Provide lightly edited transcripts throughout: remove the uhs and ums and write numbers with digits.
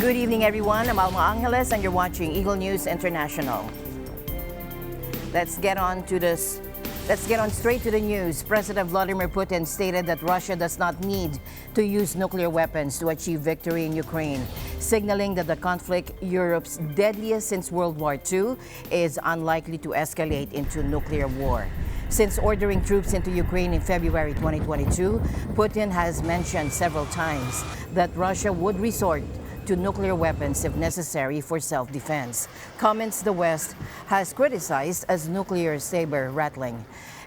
Good evening, everyone. I'm Alma Angeles, and you're watching Eagle News International. Let's get on straight to the news. President Vladimir Putin stated that Russia does not need to use nuclear weapons to achieve victory in Ukraine, signaling that the conflict, Europe's deadliest since World War II, is unlikely to escalate into nuclear war. Since ordering troops into Ukraine in February 2022, Putin has mentioned several times that Russia would resort to nuclear weapons if necessary for self-defense, comments the West has criticized as nuclear saber rattling.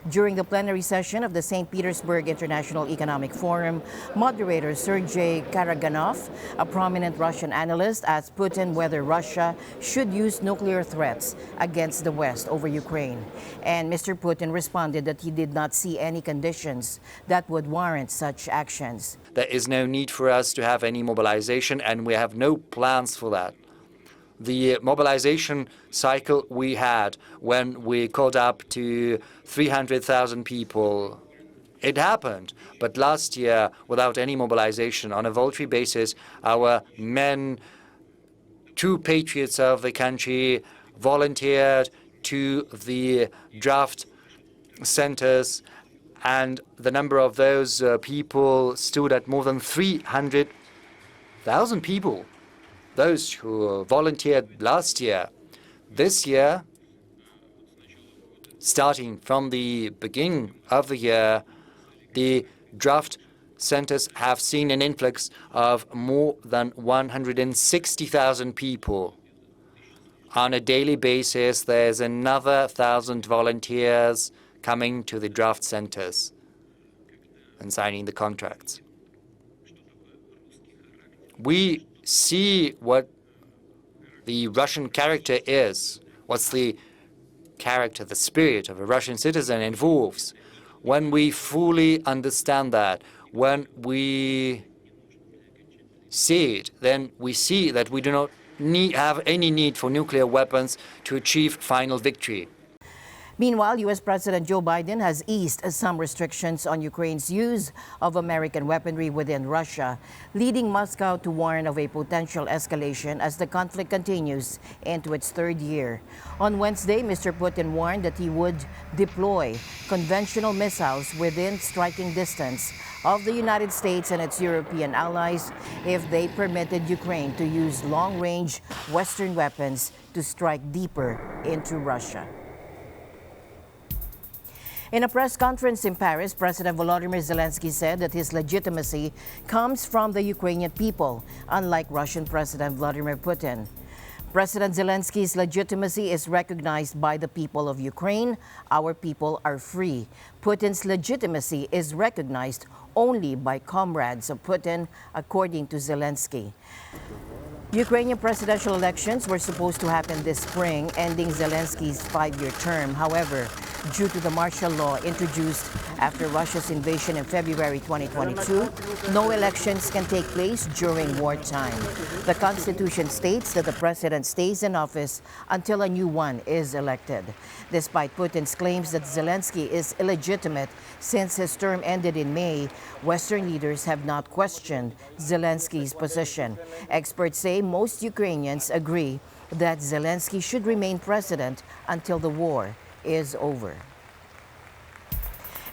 During the plenary session of the St. Petersburg International Economic Forum, moderator Sergei Karaganov, a prominent Russian analyst, asked Putin whether Russia should use nuclear threats against the West over Ukraine. And Mr. Putin responded that he did not see any conditions that would warrant such actions. There is no need for us to have any mobilization, and we have no plans for that. The mobilization cycle we had when we called up to 300,000 people, it happened. But last year, without any mobilization, on a voluntary basis, our men, true patriots of the country, volunteered to the draft centers, and the number of those people stood at more than 300,000 people. Those who volunteered last year. This year, starting from the beginning of the year, the draft centers have seen an influx of more than 160,000 people. On a daily basis, there's another 1,000 volunteers coming to the draft centers and signing the contracts. We see what the Russian character is, what's the character, the spirit of a Russian citizen involves. When we fully understand that, when we see it, then we see that we do not have any need for nuclear weapons to achieve final victory. Meanwhile, U.S. President Joe Biden has eased some restrictions on Ukraine's use of American weaponry within Russia, leading Moscow to warn of a potential escalation as the conflict continues into its third year. On Wednesday, Mr. Putin warned that he would deploy conventional missiles within striking distance of the United States and its European allies if they permitted Ukraine to use long-range Western weapons to strike deeper into Russia. In a press conference in Paris, President Volodymyr Zelenskyy said that his legitimacy comes from the Ukrainian people, unlike Russian President Vladimir Putin. President Zelenskyy's legitimacy is recognized by the people of Ukraine. Our people are free. Putin's legitimacy is recognized only by comrades of Putin, according to Zelenskyy. Ukrainian presidential elections were supposed to happen this spring, ending Zelenskyy's 5-year term. However, due to the martial law introduced after Russia's invasion in February 2022, no elections can take place during wartime. The Constitution states that the president stays in office until a new one is elected. Despite Putin's claims that Zelenskyy is illegitimate since his term ended in May, Western leaders have not questioned Zelenskyy's position. Experts say most Ukrainians agree that Zelenskyy should remain president until the war is over.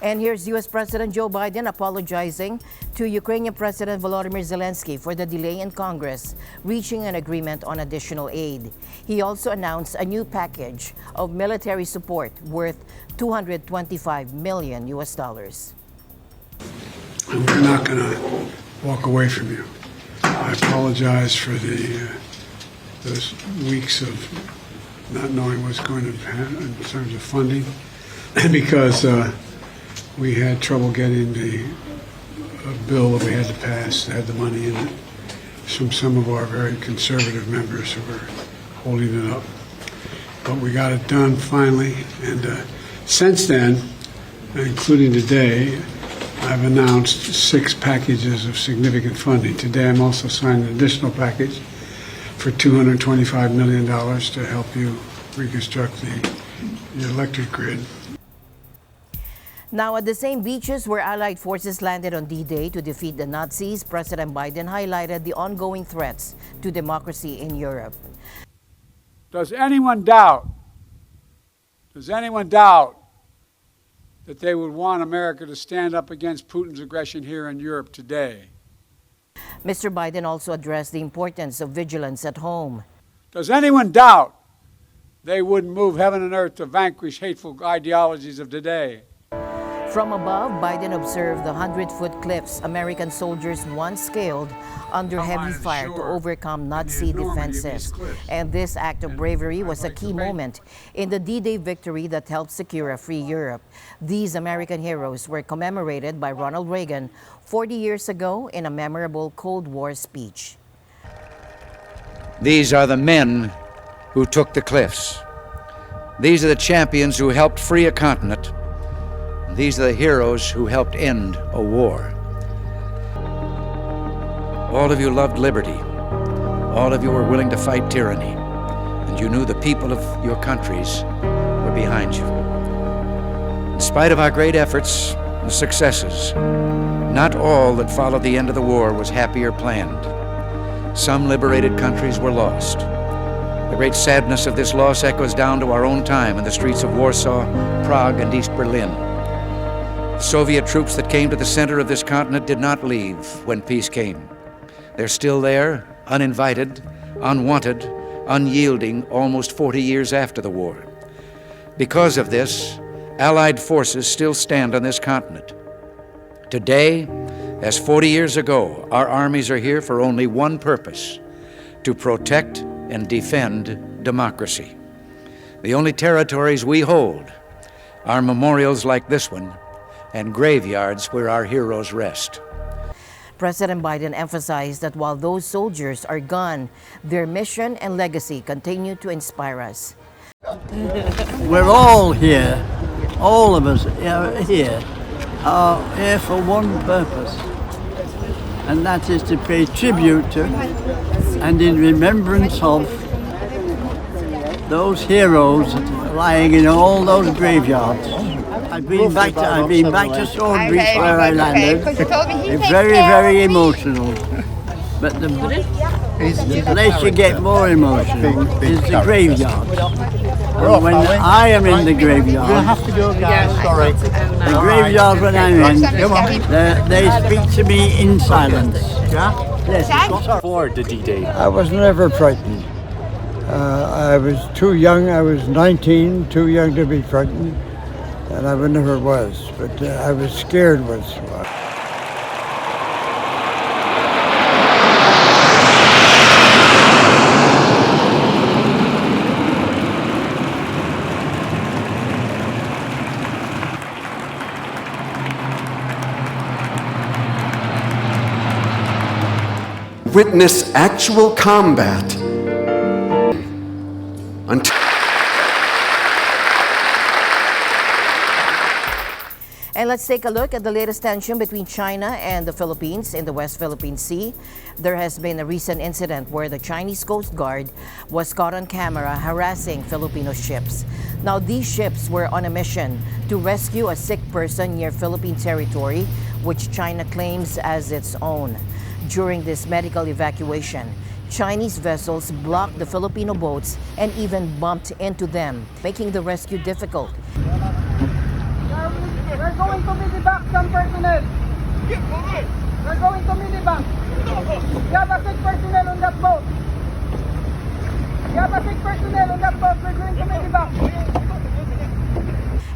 And here's U.S. President Joe Biden apologizing to Ukrainian President Volodymyr Zelenskyy for the delay in Congress reaching an agreement on additional aid. He also announced a new package of military support worth $225 million. We're not going to walk away from you. I apologize for those weeks of not knowing what's going to happen in terms of funding, because we had trouble getting the bill that we had to pass that had the money in it from some of our very conservative members who were holding it up. But we got it done finally, and since then, including today, I've announced 6 packages of significant funding. Today I'm also signing an additional package for $225 million to help you reconstruct the electric grid. Now, at the same beaches where Allied forces landed on D-Day to defeat the Nazis, President Biden highlighted the ongoing threats to democracy in Europe. Does anyone doubt that they would want America to stand up against Putin's aggression here in Europe today? Mr. Biden also addressed the importance of vigilance at home. Does anyone doubt they wouldn't move heaven and earth to vanquish hateful ideologies of today? From above, Biden observed the 100-foot cliffs American soldiers once scaled under heavy fire to overcome Nazi defenses. And this act of bravery was a key moment in the D-Day victory that helped secure a free Europe. These American heroes were commemorated by Ronald Reagan 40 years ago in a memorable Cold War speech. These are the men who took the cliffs. These are the champions who helped free a continent. These are the heroes who helped end a war. All of you loved liberty. All of you were willing to fight tyranny. And you knew the people of your countries were behind you. In spite of our great efforts and successes, not all that followed the end of the war was happy or planned. Some liberated countries were lost. The great sadness of this loss echoes down to our own time in the streets of Warsaw, Prague, and East Berlin. The Soviet troops that came to the center of this continent did not leave when peace came. They're still there, uninvited, unwanted, unyielding, almost 40 years after the war. Because of this, Allied forces still stand on this continent. Today, as 40 years ago, our armies are here for only one purpose: to protect and defend democracy. The only territories we hold are memorials like this one and graveyards where our heroes rest. President Biden emphasized that while those soldiers are gone, their mission and legacy continue to inspire us. We're all here, all of us here, are here for one purpose, and that is to pay tribute to and in remembrance of those heroes lying in all those graveyards. I've been back to Sword Beach where I landed. It's very, very emotional. But the place you get more emotional is the graveyard. And when I am in the graveyard, the graveyard when I'm in, they speak to me in silence. Before the D-Day? I was never frightened. I was too young. I was 19, too young to be frightened. And I never was, but I was scared once in a while. Witness actual combat until And let's take a look at the latest tension between China and the Philippines in the West Philippine Sea. There has been a recent incident where the Chinese Coast Guard was caught on camera harassing Filipino ships. Now, these ships were on a mission to rescue a sick person near Philippine territory, which China claims as its own. During this medical evacuation, Chinese vessels blocked the Filipino boats and even bumped into them, making the rescue difficult. We're going to medevac some personnel. We're going to medevac. You have a sick personnel on that boat. You have a sick personnel on that boat. We're going to medevac.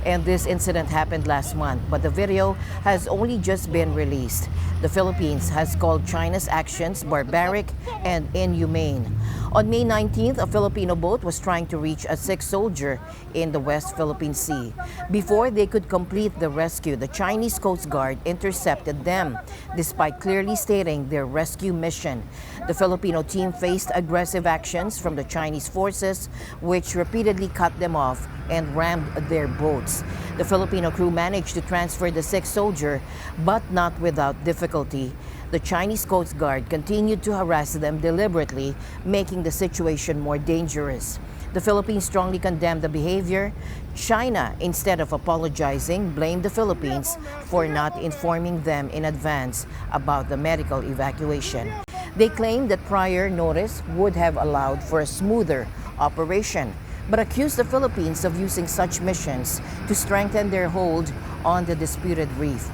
And this incident happened last month, but the video has only just been released. The Philippines has called China's actions barbaric and inhumane. On May 19th, a Filipino boat was trying to reach a sick soldier in the West Philippine Sea. Before they could complete the rescue, the Chinese Coast Guard intercepted them, despite clearly stating their rescue mission. The Filipino team faced aggressive actions from the Chinese forces, which repeatedly cut them off and rammed their boats. The Filipino crew managed to transfer the sick soldier, but not without difficulty. The Chinese Coast Guard continued to harass them deliberately, making the situation more dangerous. The Philippines strongly condemned the behavior. China, instead of apologizing, blamed the Philippines for not informing them in advance about the medical evacuation. They claimed that prior notice would have allowed for a smoother operation, but accused the Philippines of using such missions to strengthen their hold on the disputed reef.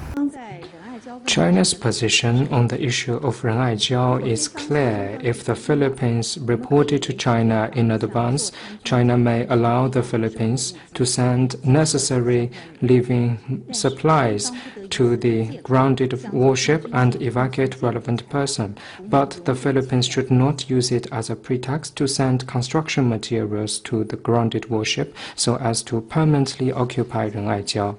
China's position on the issue of Renaijiao is clear. If the Philippines reported to China in advance, China may allow the Philippines to send necessary living supplies to the grounded warship and evacuate relevant person. But the Philippines should not use it as a pretext to send construction materials to the grounded warship so as to permanently occupy Renaijiao.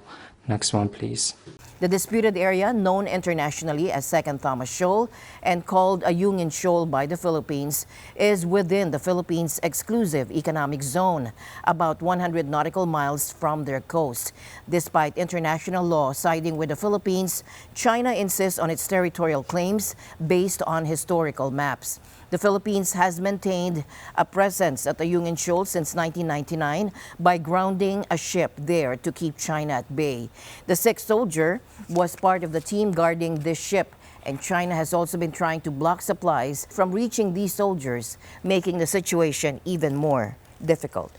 Next one, please. The disputed area, known internationally as Second Thomas Shoal and called Ayungin Shoal by the Philippines, is within the Philippines' exclusive economic zone, about 100 nautical miles from their coast. Despite international law siding with the Philippines, China insists on its territorial claims based on historical maps. The Philippines has maintained a presence at Ayungin Shoal since 1999 by grounding a ship there to keep China at bay. The sixth soldier was part of the team guarding this ship, and China has also been trying to block supplies from reaching these soldiers, making the situation even more difficult.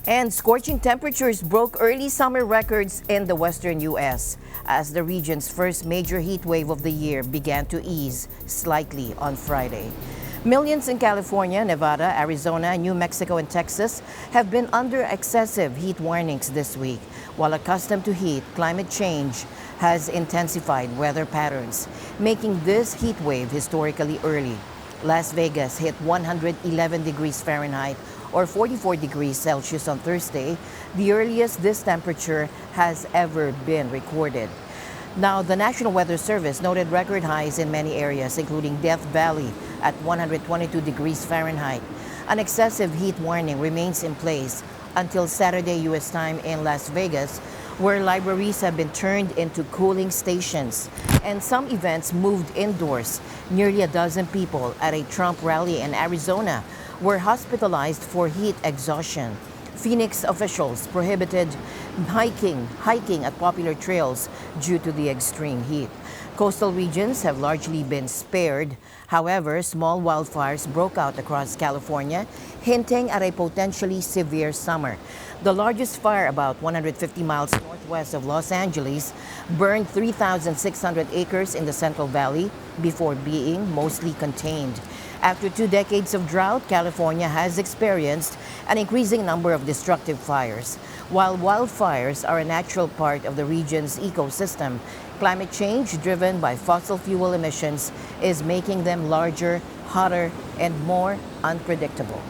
And scorching temperatures broke early summer records in the western U.S. as the region's first major heat wave of the year began to ease slightly on Friday. Millions in California, Nevada, Arizona, New Mexico, and Texas have been under excessive heat warnings this week. While accustomed to heat, climate change has intensified weather patterns, making this heat wave historically early. Las Vegas hit 111 degrees Fahrenheit or 44 degrees Celsius on Thursday, the earliest this temperature has ever been recorded. Now, the National Weather Service noted record highs in many areas, including Death Valley at 122 degrees Fahrenheit. An excessive heat warning remains in place until Saturday U.S. time in Las Vegas, where libraries have been turned into cooling stations and some events moved indoors. Nearly a dozen people at a Trump rally in Arizona were hospitalized for heat exhaustion. Phoenix officials prohibited hiking at popular trails due to the extreme heat. Coastal regions have largely been spared. However, small wildfires broke out across California, hinting at a potentially severe summer. The largest fire, about 150 miles northwest of Los Angeles, burned 3,600 acres in the Central Valley before being mostly contained. After 2 decades of drought, California has experienced an increasing number of destructive fires. While wildfires are a natural part of the region's ecosystem, climate change driven by fossil fuel emissions is making them larger, hotter, and more unpredictable.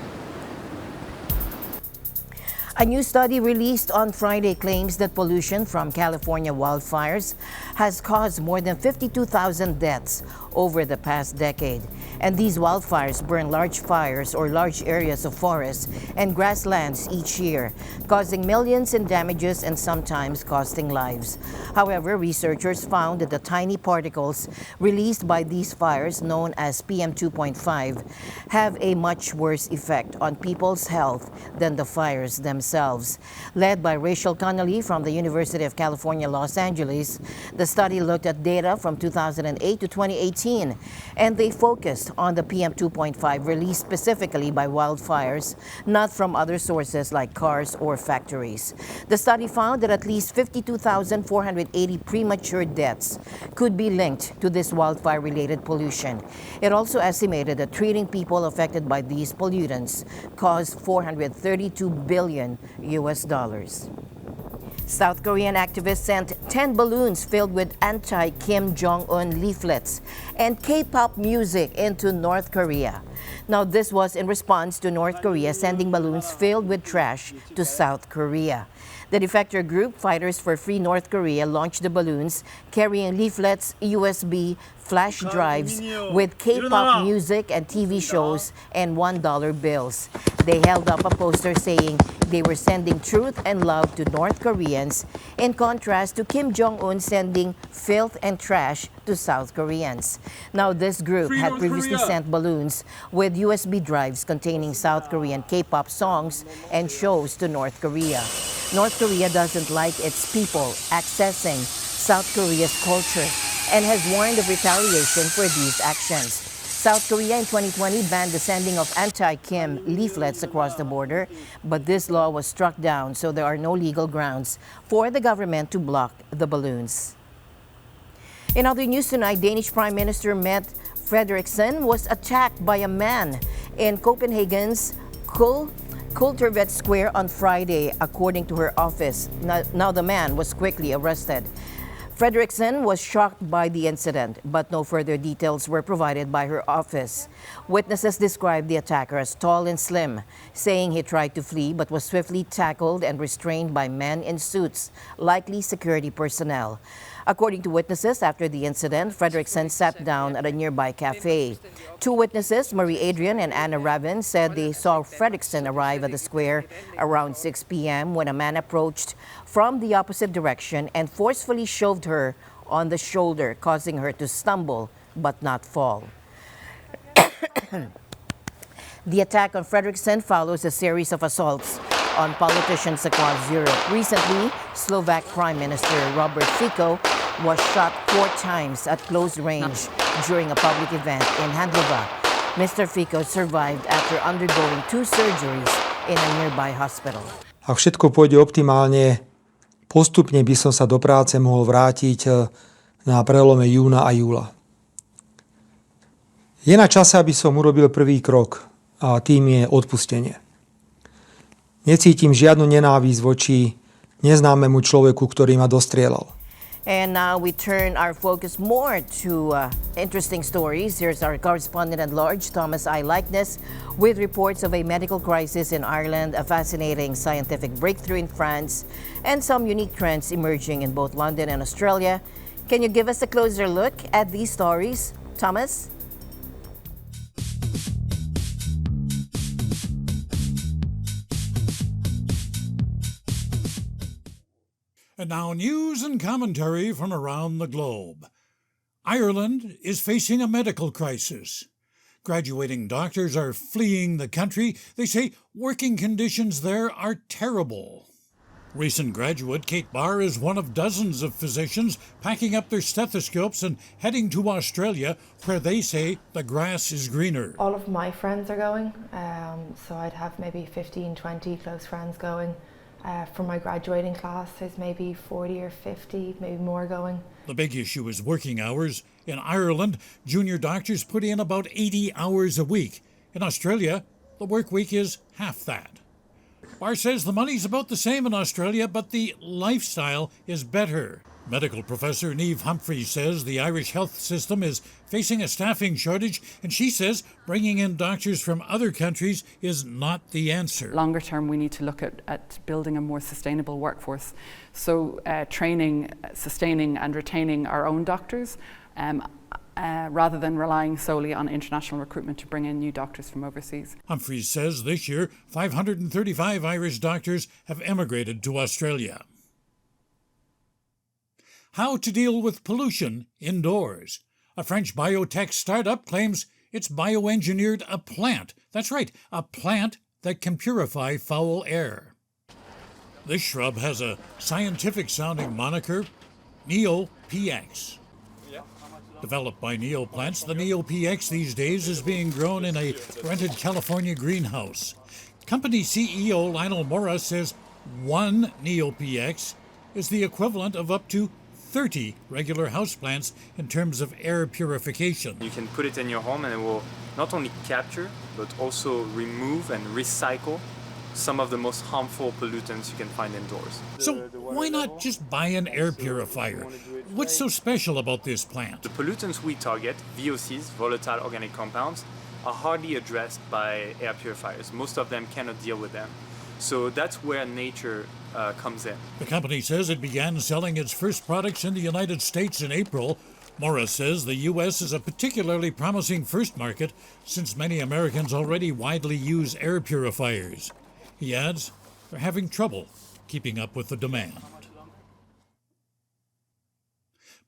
A new study released on Friday claims that pollution from California wildfires has caused more than 52,000 deaths over the past decade. And these wildfires burn large fires or large areas of forests and grasslands each year, causing millions in damages and sometimes costing lives. However, researchers found that the tiny particles released by these fires, known as PM 2.5, have a much worse effect on people's health than the fires themselves. Led by Rachel Connolly from the University of California, Los Angeles, the study looked at data from 2008 to 2018, and they focused on the PM 2.5 released specifically by wildfires, not from other sources like cars or factories. The study found that at least 52,480 premature deaths could be linked to this wildfire-related pollution. It also estimated that treating people affected by these pollutants cost $432 billion US. South Korean activists sent 10 balloons filled with anti-Kim Jong-un leaflets and K-pop music into North Korea. Now, this was in response to North Korea sending balloons filled with trash to South Korea. The defector group, Fighters for Free North Korea, launched the balloons carrying leaflets, USB, flash drives with K-pop music and TV shows and $1 bills. They held up a poster saying they were sending truth and love to North Koreans, in contrast to Kim Jong-un sending filth and trash to South Koreans. Now, this group had previously sent balloons with USB drives containing South Korean K-pop songs and shows to North Korea. North Korea doesn't like its people accessing South Korea's culture and has warned of retaliation for these actions. South Korea in 2020 banned the sending of anti-Kim leaflets across the border, but this law was struck down, so there are no legal grounds for the government to block the balloons. In other news tonight, Danish Prime Minister Mette Frederiksen was attacked by a man in Copenhagen's Kulturvet Square on Friday, according to her office. Now the man was quickly arrested. Frederiksen was shocked by the incident, but no further details were provided by her office. Witnesses described the attacker as tall and slim, saying he tried to flee but was swiftly tackled and restrained by men in suits, likely security personnel. According to witnesses, after the incident, Frederiksen sat down at a nearby cafe. Two witnesses, Marie Adrian and Anna Ravin, said they saw Frederiksen arrive at the square around 6 p.m. when a man approached from the opposite direction and forcefully shoved her on the shoulder, causing her to stumble but not fall. The attack on Frederiksen follows a series of assaults on politicians across Europe. Recently, Slovak Prime Minister Robert Fico was shot 4 times at close range during a public event in Handlova. Mr. Fico survived after undergoing 2 surgeries in a nearby hospital. Ak všetko pôjde optimálne, postupne by som sa do práce mohol vrátiť na prelome júna a júla. Je na čase, aby som urobil prvý krok, a tým je odpustenie. Necítim žiadnu nenávisť voči neznámemu človeku, ktorý ma dostrieľal. And now we turn our focus more to interesting stories. Here's our correspondent at large, Thomas I. Likeness, with reports of a medical crisis in Ireland, a fascinating scientific breakthrough in France, and some unique trends emerging in both London and Australia. Can you give us a closer look at these stories, Thomas? And now news and commentary from around the globe. Ireland is facing a medical crisis. Graduating doctors are fleeing the country. They say working conditions there are terrible. Recent graduate Kate Barr is one of dozens of physicians packing up their stethoscopes and heading to Australia, where they say the grass is greener. All of my friends are going, so I'd have maybe 15, 20 close friends going. For my graduating class, there's maybe 40 or 50, maybe more going. The big issue is working hours. In Ireland, junior doctors put in about 80 hours a week. In Australia, the work week is half that. Barr says the money's about the same in Australia, but the lifestyle is better. Medical professor Niamh Humphreys says the Irish health system is facing a staffing shortage, and she says bringing in doctors from other countries is not the answer. Longer term, we need to look at building a more sustainable workforce. So training, sustaining and retaining our own doctors, rather than relying solely on international recruitment to bring in new doctors from overseas. Humphreys says this year, 535 Irish doctors have emigrated to Australia. How to deal with pollution indoors. A French biotech startup claims it's bioengineered a plant. That's right, a plant that can purify foul air. This shrub has a scientific-sounding moniker, NeoPX. Developed by Neoplants, the NeoPX these days is being grown in a rented California greenhouse. Company CEO Lionel Mora says 1 NeoPX is the equivalent of up to 30 regular houseplants in terms of air purification. You can put it in your home and it will not only capture, but also remove and recycle some of the most harmful pollutants you can find indoors. So why not just buy an air purifier? What's so special about this plant? The pollutants we target, VOCs, volatile organic compounds, are hardly addressed by air purifiers. Most of them cannot deal with them. So that's where nature comes in. The company says it began selling its first products in the United States in April. Morris says the U.S. is a particularly promising first market since many Americans already widely use air purifiers. He adds they're having trouble keeping up with the demand.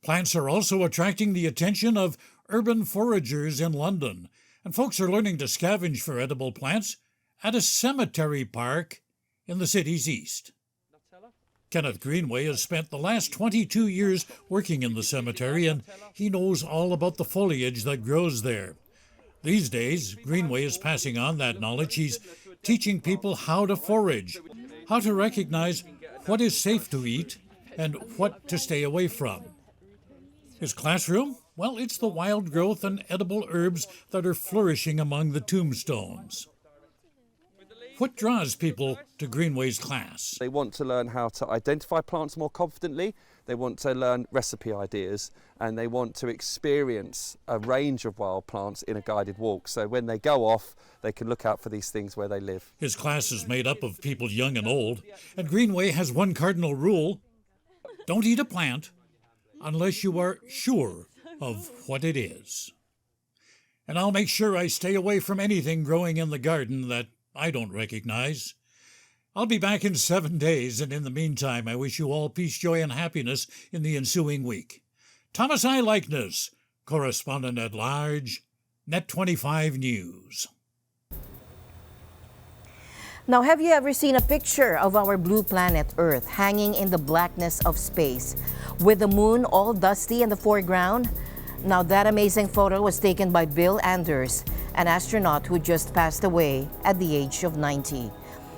Plants are also attracting the attention of urban foragers in London, and folks are learning to scavenge for edible plants at a cemetery park in the city's east. Kenneth Greenway has spent the last 22 years working in the cemetery, and he knows all about the foliage that grows there. These days, Greenway is passing on that knowledge. He's teaching people how to forage, how to recognize what is safe to eat and what to stay away from. His classroom? Well, it's the wild growth and edible herbs that are flourishing among the tombstones. What draws people to Greenway's class? They want to learn how to identify plants more confidently, they want to learn recipe ideas, and they want to experience a range of wild plants in a guided walk. So when they go off, they can look out for these things where they live. His class is made up of people young and old, and Greenway has one cardinal rule: don't eat a plant unless you are sure of what it is. And I'll make sure I stay away from anything growing in the garden that I don't recognize. I'll be back in 7 days, and in the meantime, I wish you all peace, joy, and happiness in the ensuing week. Thomas I. Likeness, Correspondent at Large, Net 25 News. Now, have you ever seen a picture of our blue planet Earth hanging in the blackness of space, with the moon all dusty in the foreground? Now, that amazing photo was taken by Bill Anders, an astronaut who just passed away at the age of 90.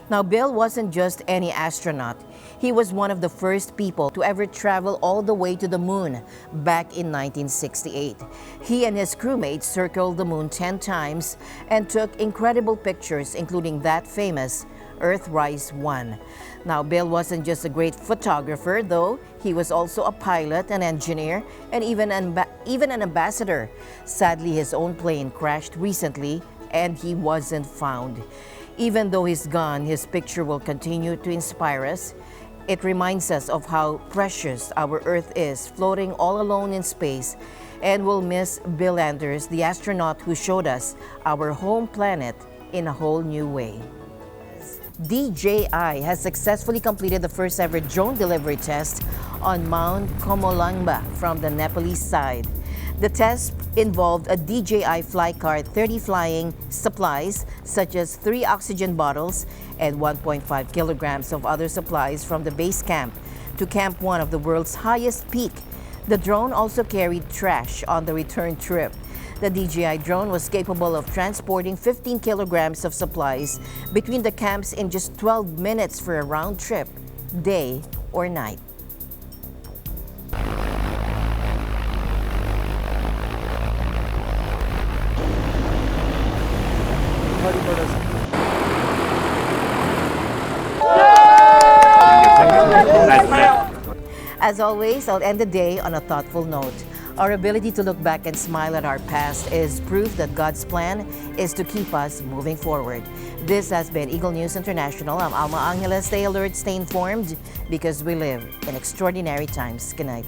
Now, Bill wasn't just any astronaut. He was one of the first people to ever travel all the way to the moon back in 1968. He and his crewmates circled the moon 10 times and took incredible pictures, including that famous Earthrise 1. Now, Bill wasn't just a great photographer, though. He was also a pilot, an engineer, and even an ambassador. Sadly, his own plane crashed recently, and he wasn't found. Even though he's gone, his picture will continue to inspire us. It reminds us of how precious our Earth is, floating all alone in space. And we'll miss Bill Anders, the astronaut who showed us our home planet in a whole new way. DJI has successfully completed the first ever drone delivery test on Mount Komolangba from the Nepalese side. The test involved a DJI Flycard 30 flying supplies, such as 3 oxygen bottles and 1.5 kilograms of other supplies from the base camp to Camp 1 of the world's highest peak. The drone also carried trash on the return trip. The DJI drone was capable of transporting 15 kilograms of supplies between the camps in just 12 minutes for a round trip, day or night. As always, I'll end the day on a thoughtful note. Our ability to look back and smile at our past is proof that God's plan is to keep us moving forward. This has been Eagle News International. I'm Alma Angeles. Stay alert, stay informed, because we live in extraordinary times. Good night.